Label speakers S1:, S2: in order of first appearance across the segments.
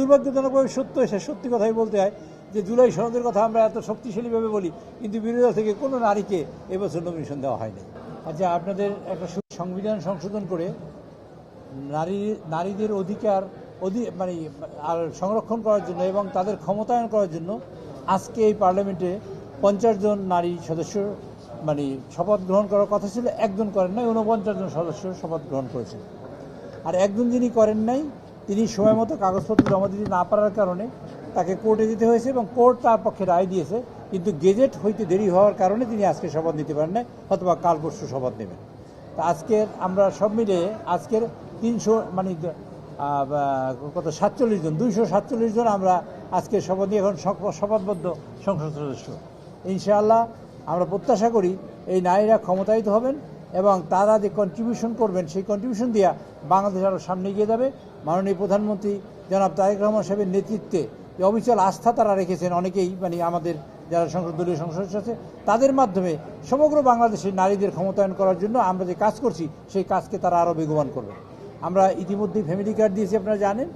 S1: দুর্ভাগ্যজনকভাবে সত্যি কথাই বলতে হয় যে জুলাই সনদের কথা আমরা এত শক্তিশালীভাবে বলি, কিন্তু বিরোধী দল থেকে কোনো নারীকে এবছর নমিনেশন দেওয়া হয়নি। আচ্ছা, আপনাদের একটা সংবিধান সংশোধন করে নারীদের অধিকার মানে আর সংরক্ষণ করার জন্য এবং তাদের ক্ষমতায়ন করার জন্য আজকে এই পার্লামেন্টে 50 জন নারী সদস্য মানে শপথ গ্রহণ করার কথা ছিল, একজন করেন নাই, 49 জন সদস্য শপথ গ্রহণ করেছেন। আর একজন যিনি করেন নাই তিনি সময় মতো কাগজপত্র জমা দিতে না পারার কারণে তাকে কোর্টে যেতে হয়েছে এবং কোর্ট তার পক্ষে রায় দিয়েছে, কিন্তু গেজেট হইতে দেরি হওয়ার কারণে তিনি আজকে শপথ নিতে পারেন না, অথবা কাল পরশু শপথ নেবেন। তা আজকের আমরা সব মিলে আজকের 300 মানে কত 47 জন 247 জন আমরা আজকে শপথ নিয়ে এখন শপথবদ্ধ সংসদ সদস্য। ইনশাআল্লাহ আমরা প্রত্যাশা করি এই নারীরা ক্ষমতায়িত হবেন এবং তারা যে কন্ট্রিবিউশন করবেন সেই কন্ট্রিবিউশন দিয়ে বাংলাদেশ আরও সামনে এগিয়ে যাবে। মাননীয় প্রধানমন্ত্রী জনাব তারেক রহমান সাহেবের নেতৃত্বে যে অবিচল আস্থা তারা রেখেছেন অনেকেই, মানে আমাদের যারা দলীয় সংসদ আছে তাদের মাধ্যমে সমগ্র বাংলাদেশের নারীদের ক্ষমতায়ন করার জন্য আমরা যে কাজ করছি সেই কাজকে তারা আরও বেগবান করবে। আমরা ইতিমধ্যেই ফ্যামিলি কার্ড দিয়েছি, আপনারা জানেন,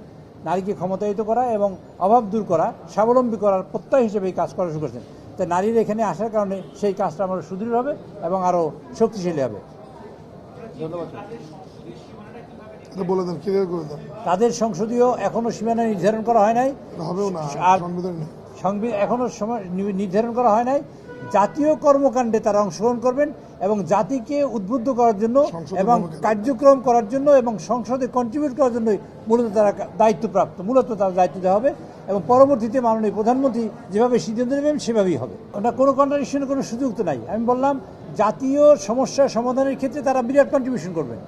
S1: নারীকে ক্ষমতায়িত করা এবং অভাব দূর করা, স্বাবলম্বী করার প্রত্যয় হিসেবে এই কাজ করা শুরু করেছেন। তাই নারীরা এখানে আসার কারণে সেই কাজটা আমরা সুদৃঢ় হবে এবং আরও শক্তিশালী হবে। ধন্যবাদ। তাদের সংসদীয় এখনো সীমানা নির্ধারণ করা হয় নাই, আর এখনো নির্ধারণ করা হয় নাই। জাতীয় কর্মকাণ্ডে তারা অংশগ্রহণ করবেন এবং জাতিকে উদ্বুদ্ধ করার জন্য এবং কার্যক্রম করার জন্য এবং সংসদে কন্ট্রিবিউট করার জন্যই মূলত তারা দায়িত্বপ্রাপ্ত, মূলত তারা দায়িত্ব দেওয়া হবে এবং পরবর্তীতে মাননীয় প্রধানমন্ত্রী যেভাবে সিদ্ধান্ত নেবেন সেভাবেই হবে। ওটা কোনো কন্ট্রাডিকশনের কোনো সুযোগ তো নাই। আমি বললাম জাতীয় সমস্যার সমাধানের ক্ষেত্রে তারা বিরাট কন্ট্রিবিউশন করবেন।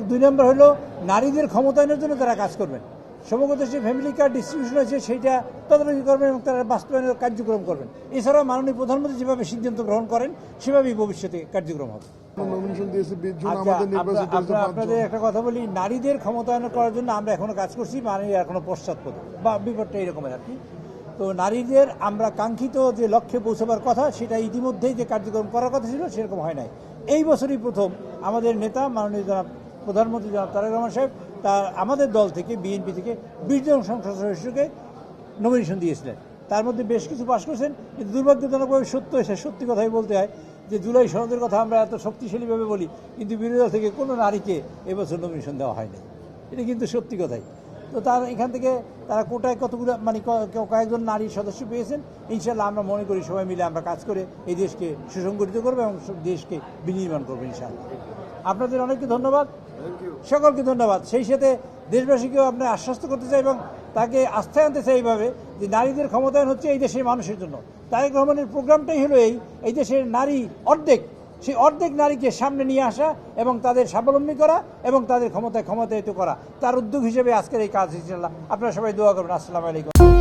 S1: 2 নম্বর হলো নারীদের ক্ষমতায়নের জন্য তারা কাজ করবেন। সমগ্র দেশে ফ্যামিলি কার্ড ডিস্ট্রিবিউশন হয়েছে সেইটা তদারকি করবেন এবং তারা বাস্তবায়নের কার্যক্রম করবেন। এছাড়াও মাননীয় প্রধানমন্ত্রী যেভাবে সিদ্ধান্ত গ্রহণ করেন সেভাবেই ভবিষ্যতে কার্যক্রম হবে। আপনাদের একটা কথা বলি, নারীদের ক্ষমতায়ন করার জন্য আমরা এখনো কাজ করছি, নারীরা এখনো পশ্চাৎপদ বা বিপদটা এরকমের আর কি। তো নারীদের আমরা কাঙ্ক্ষিত যে লক্ষ্যে পৌঁছাবার কথা সেটা ইতিমধ্যেই যে কার্যক্রম করার কথা ছিল সেরকম হয় নাই। এই বছরই প্রথম আমাদের নেতা মাননীয় জনাব প্রধানমন্ত্রী জনাব তারেক রহমান সাহেব আমাদের দল থেকে বিএনপি থেকে 20 জন সংসদ সদস্যকে নমিনেশন দিয়েছিলেন। তার মধ্যে বেশ কিছু পাশ করেছেন, কিন্তু দুর্ভাগ্যজনকভাবে সত্যি কথাই বলতে হয় যে জুলাই সনদের কথা আমরা এত শক্তিশালীভাবে বলি, কিন্তু বিরোধী দল থেকে কোনো নারীকে এবছর নমিনেশন দেওয়া হয়নি। এটা কিন্তু সত্যি কথাই। তো তার এখান থেকে তারা কোটায় কতগুলো মানে কয়েকজন নারী সদস্য পেয়েছেন। ইনশাল্লাহ আমরা মনে করি সবাই মিলে আমরা কাজ করে এই দেশকে সুসংগঠিত করবো এবং দেশকে বিনির্মাণ করবো ইনশাল্লাহ। আপনাদের অনেককে ধন্যবাদ, সকলকে ধন্যবাদ। সেই সাথে দেশবাসীকেও আপনার আশ্বস্ত করতে চাই এবং তাকে আস্থায় আনতে চাই এইভাবে যে নারীদের ক্ষমতায়ন হচ্ছে এই দেশের মানুষের জন্য। তারেক রহমানের প্রোগ্রামটাই হলো এই দেশের নারী সেই অর্ধেক নারীকে সামনে নিয়ে আসা এবং তাদের স্বাবলম্বী করা এবং তাদের ক্ষমতায়িত করা, তার উদ্যোগ হিসেবে আজকের এই কাজ। ইনশাআল্লাহ আপনারা সবাই দোয়া করবেন। আসসালামু আলাইকুম।